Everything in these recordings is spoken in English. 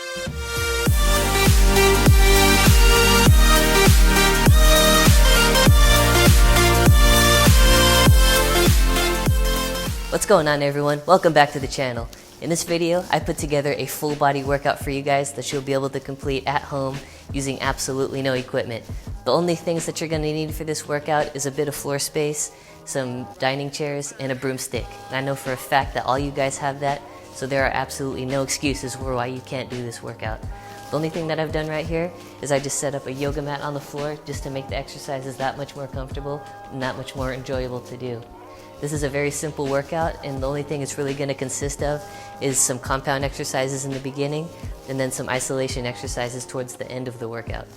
What's going on, everyone? Welcome back to the channel. In this video, I put together a full body workout for you guys that you'll be able to complete at home using absolutely no equipment. The only things that you're going to need for this workout is a bit of floor space, some dining chairs, and a broomstick. And I know for a fact that all you guys have that, so there are absolutely no excuses for why you can't do this workout. The only thing that I've done right here is I just set up a yoga mat on the floor just to make the exercises that much more comfortable and that much more enjoyable to do. This is a very simple workout, and the only thing it's really going to consist of is some compound exercises in the beginning and then some isolation exercises towards the end of the workout.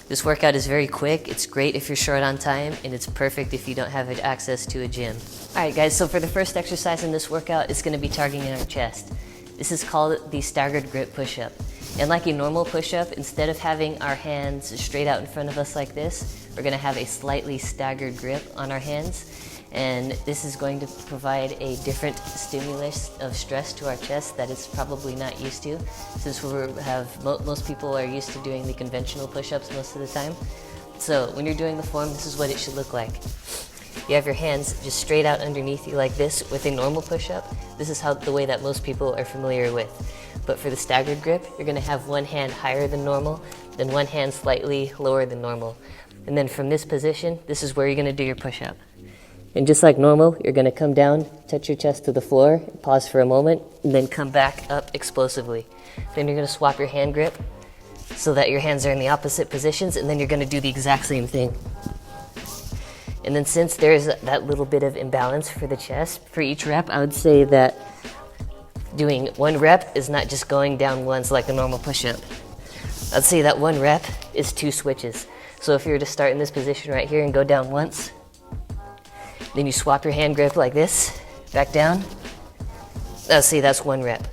This workout is very quick, it's great if you're short on time, and it's perfect if you don't have access to a gym. Alright guys, so for the first exercise in this workout, it's going to be targeting our chest. This is called the staggered grip push-up. And like a normal push-up, instead of having our hands straight out in front of us like this, we're going to have a slightly staggered grip on our hands. And this is going to provide a different stimulus of stress to our chest that it's probably not used to, since most people are used to doing the conventional push-ups most of the time. So when you're doing the form, this is what it should look like. You have your hands just straight out underneath you like this with a normal push-up. This is the way that most people are familiar with. But for the staggered grip, you're going to have one hand higher than normal, then one hand slightly lower than normal. And then from this position, this is where you're going to do your push-up. And just like normal, you're going to come down, touch your chest to the floor, pause for a moment, and then come back up explosively. Then you're going to swap your hand grip so that your hands are in the opposite positions, and then you're going to do the exact same thing. And then since there's that little bit of imbalance for the chest, for each rep, I would say that doing one rep is not just going down once like a normal push-up. I'd say that one rep is 2 switches. So if you were to start in this position right here and go down once, then you swap your hand grip like this, back down. Let's see, that's 1 rep.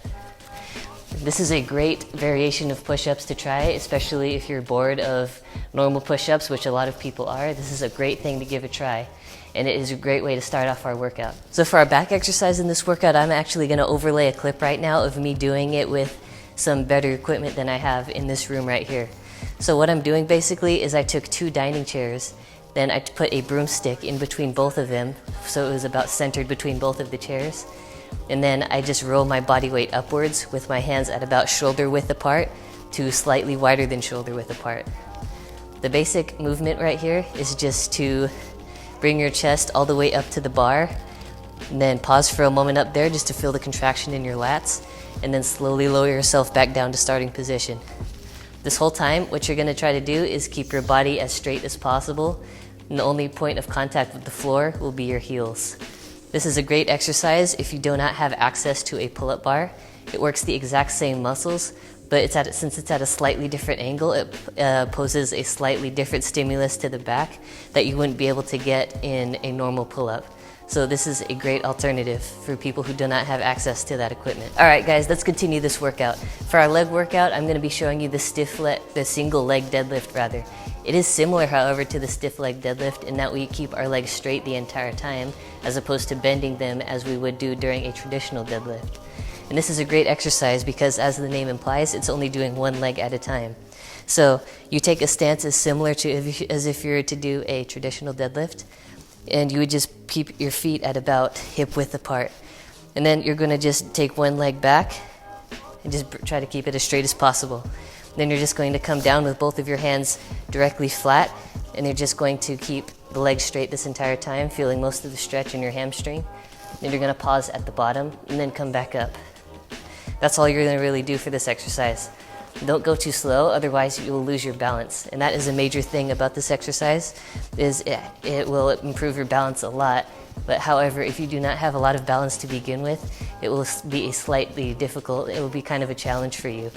This is a great variation of push-ups to try, especially if you're bored of normal push-ups, which a lot of people are. This is a great thing to give a try, and it is a great way to start off our workout. So for our back exercise in this workout, I'm actually going to overlay a clip right now of me doing it with some better equipment than I have in this room right here. So what I'm doing basically is I took 2 dining chairs. Then I put a broomstick in between both of them, so it was about centered between both of the chairs. And then I just roll my body weight upwards with my hands at about shoulder width apart to slightly wider than shoulder width apart. The basic movement right here is just to bring your chest all the way up to the bar, and then pause for a moment up there just to feel the contraction in your lats, and then slowly lower yourself back down to starting position. This whole time, what you're going to try to do is keep your body as straight as possible, and the only point of contact with the floor will be your heels. This is a great exercise if you do not have access to a pull-up bar. It works the exact same muscles, but since it's at a slightly different angle, it poses a slightly different stimulus to the back that you wouldn't be able to get in a normal pull-up. So this is a great alternative for people who do not have access to that equipment. Alright guys, let's continue this workout. For our leg workout, I'm going to be showing you the single leg deadlift rather. It is similar, however, to the stiff leg deadlift in that we keep our legs straight the entire time, as opposed to bending them as we would do during a traditional deadlift. And this is a great exercise because, as the name implies, it's only doing one leg at a time. So you take a stance as similar to as if you were to do a traditional deadlift, and you would just keep your feet at about hip width apart. And then you're going to just take one leg back and just try to keep it as straight as possible. Then you're just going to come down with both of your hands directly flat, and you're just going to keep the leg straight this entire time, feeling most of the stretch in your hamstring. Then you're going to pause at the bottom and then come back up. That's all you're going to really do for this exercise. Don't go too slow, otherwise you will lose your balance. And that is a major thing about this exercise, is it will improve your balance a lot. But however, if you do not have a lot of balance to begin with, it will be it will be kind of a challenge for you.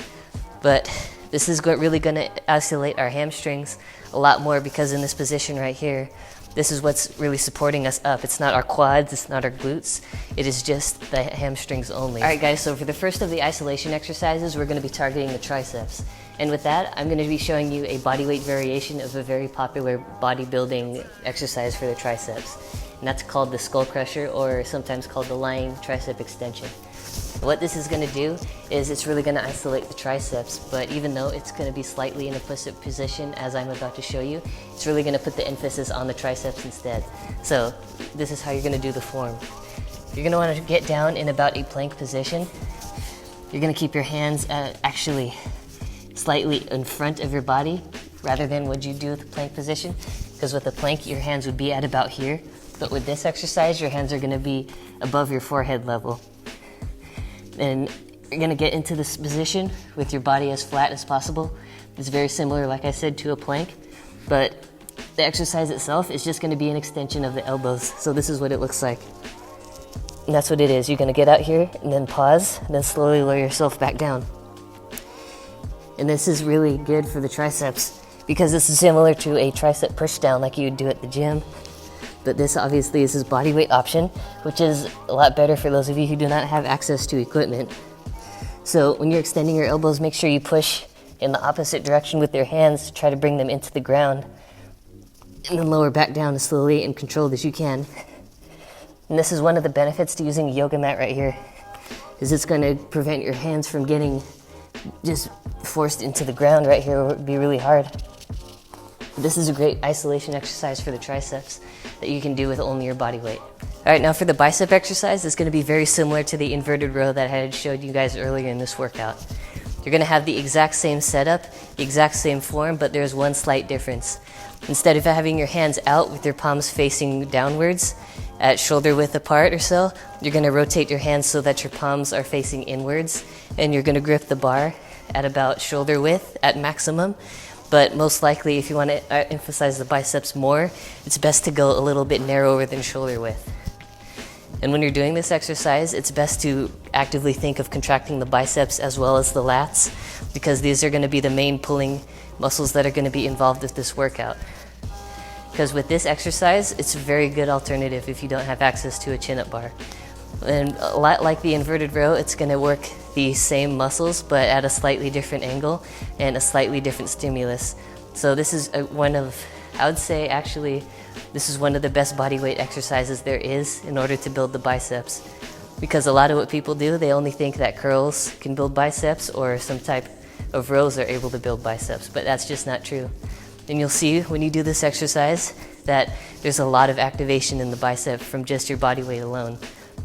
But this is really going to isolate our hamstrings a lot more, because in this position right here, this is what's really supporting us up. It's not our quads, it's not our glutes, it is just the hamstrings only. Alright guys, so for the first of the isolation exercises, we're going to be targeting the triceps. And with that, I'm going to be showing you a bodyweight variation of a very popular bodybuilding exercise for the triceps. And that's called the skull crusher, or sometimes called the lying tricep extension. What this is going to do is it's really going to isolate the triceps, but even though it's going to be slightly in a push-up position as I'm about to show you, it's really going to put the emphasis on the triceps instead. So this is how you're going to do the form. You're going to want to get down in about a plank position. You're going to keep your hands actually slightly in front of your body rather than what you do with the plank position, because with the plank your hands would be at about here, but with this exercise your hands are going to be above your forehead level. And you're going to get into this position with your body as flat as possible. It's very similar, like I said, to a plank, but the exercise itself is just going to be an extension of the elbows. So this is what it looks like. And that's what it is. You're going to get out here and then pause, and then slowly lower yourself back down. And this is really good for the triceps because this is similar to a tricep push down like you would do at the gym. But this obviously is his body weight option, which is a lot better for those of you who do not have access to equipment. So when you're extending your elbows, make sure you push in the opposite direction with your hands to try to bring them into the ground, and then lower back down as slowly and controlled as you can. And this is one of the benefits to using a yoga mat right here, is it's going to prevent your hands from getting just forced into the ground right here. It would be really hard. This is a great isolation exercise for the triceps that you can do with only your body weight. All right, now for the bicep exercise, it's going to be very similar to the inverted row that I had showed you guys earlier in this workout. You're going to have the exact same setup, the exact same form, but there's one slight difference. Instead of having your hands out with your palms facing downwards at shoulder width apart or so, you're going to rotate your hands so that your palms are facing inwards, and you're going to grip the bar at about shoulder width at maximum. But most likely, if you want to emphasize the biceps more, it's best to go a little bit narrower than shoulder width. And when you're doing this exercise, it's best to actively think of contracting the biceps as well as the lats, because these are going to be the main pulling muscles that are going to be involved with this workout. Because with this exercise, it's a very good alternative if you don't have access to a chin-up bar. And a lot like the inverted row, it's going to work the same muscles, but at a slightly different angle and a slightly different stimulus. So this is I would say actually, this is one of the best body weight exercises there is in order to build the biceps. Because a lot of what people do, they only think that curls can build biceps or some type of rows are able to build biceps, but that's just not true. And you'll see when you do this exercise that there's a lot of activation in the bicep from just your body weight alone.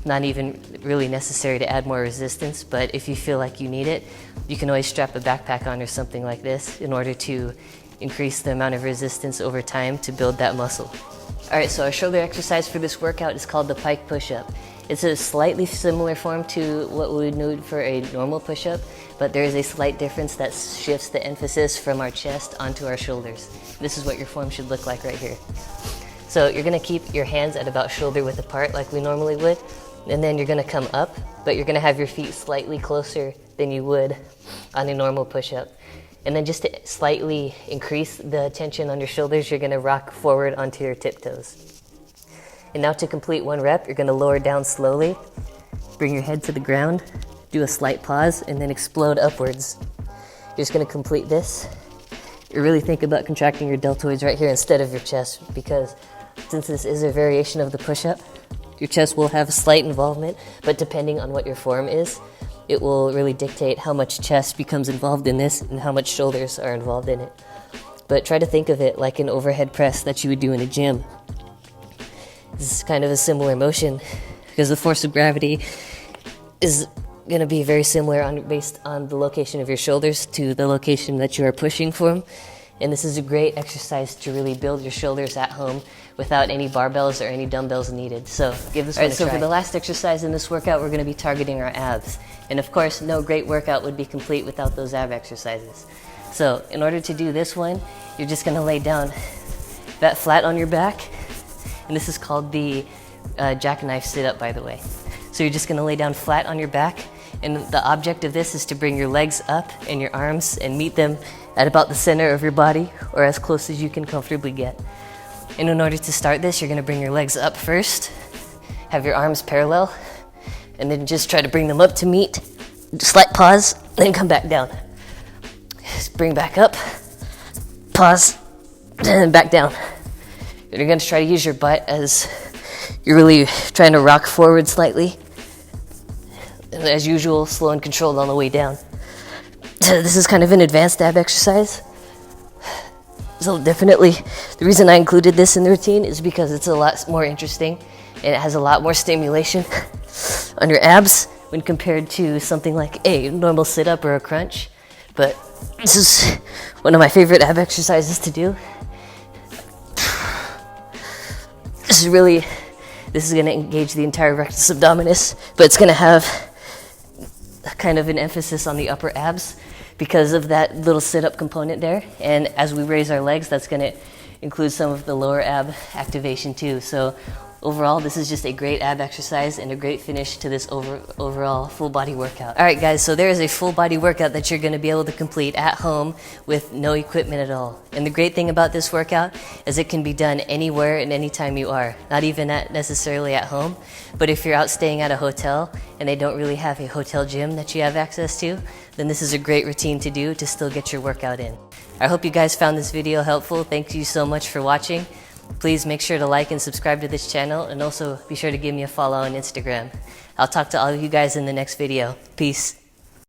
Not even really necessary to add more resistance, but if you feel like you need it, you can always strap a backpack on or something like this in order to increase the amount of resistance over time to build that muscle. All right, so our shoulder exercise for this workout is called the pike push-up. It's a slightly similar form to what we would need for a normal push-up, but there is a slight difference that shifts the emphasis from our chest onto our shoulders. This is what your form should look like right here. So you're gonna keep your hands at about shoulder width apart like we normally would, and then you're gonna come up, but you're gonna have your feet slightly closer than you would on a normal push-up. And then just to slightly increase the tension on your shoulders, you're gonna rock forward onto your tiptoes. And now to complete one rep, you're gonna lower down slowly, bring your head to the ground, do a slight pause, and then explode upwards. You're just gonna complete this. You really think about contracting your deltoids right here instead of your chest, because since this is a variation of the push-up, your chest will have slight involvement, but depending on what your form is, it will really dictate how much chest becomes involved in this and how much shoulders are involved in it. But try to think of it like an overhead press that you would do in a gym. This is kind of a similar motion because the force of gravity is going to be very similar based on the location of your shoulders to the location that you are pushing from. And this is a great exercise to really build your shoulders at home without any barbells or any dumbbells needed. So give this one a try. So for the last exercise in this workout, we're going to be targeting our abs. And of course, no great workout would be complete without those ab exercises. So in order to do this one, you're just going to lay down that flat on your back. And this is called the jackknife sit-up, by the way. So you're just going to lay down flat on your back. And the object of this is to bring your legs up and your arms and meet them at about the center of your body, or as close as you can comfortably get. And in order to start this, you're going to bring your legs up first, have your arms parallel, and then just try to bring them up to meet. Slight pause, then come back down. Just bring back up, pause, and back down. And you're going to try to use your butt as you're really trying to rock forward slightly. And As usual, slow and controlled on the way down. This is kind of an advanced ab exercise. So definitely, the reason I included this in the routine is because it's a lot more interesting and it has a lot more stimulation on your abs when compared to something like a normal sit-up or a crunch. But this is one of my favorite ab exercises to do. This is going to engage the entire rectus abdominis, but it's going to have kind of an emphasis on the upper abs because of that little sit-up component there. And as we raise our legs, that's going to include some of the lower ab activation too. So overall, this is just a great ab exercise and a great finish to this overall full body workout. All right, guys, so there is a full body workout that you're going to be able to complete at home with no equipment at all. And the great thing about this workout is it can be done anywhere and anytime you are, not even necessarily at home. But if you're out staying at a hotel and they don't really have a hotel gym that you have access to, then this is a great routine to do to still get your workout in. I hope you guys found this video helpful. Thank you so much for watching. Please make sure to like and subscribe to this channel, and also be sure to give me a follow on Instagram. I'll talk to all of you guys in the next video. Peace.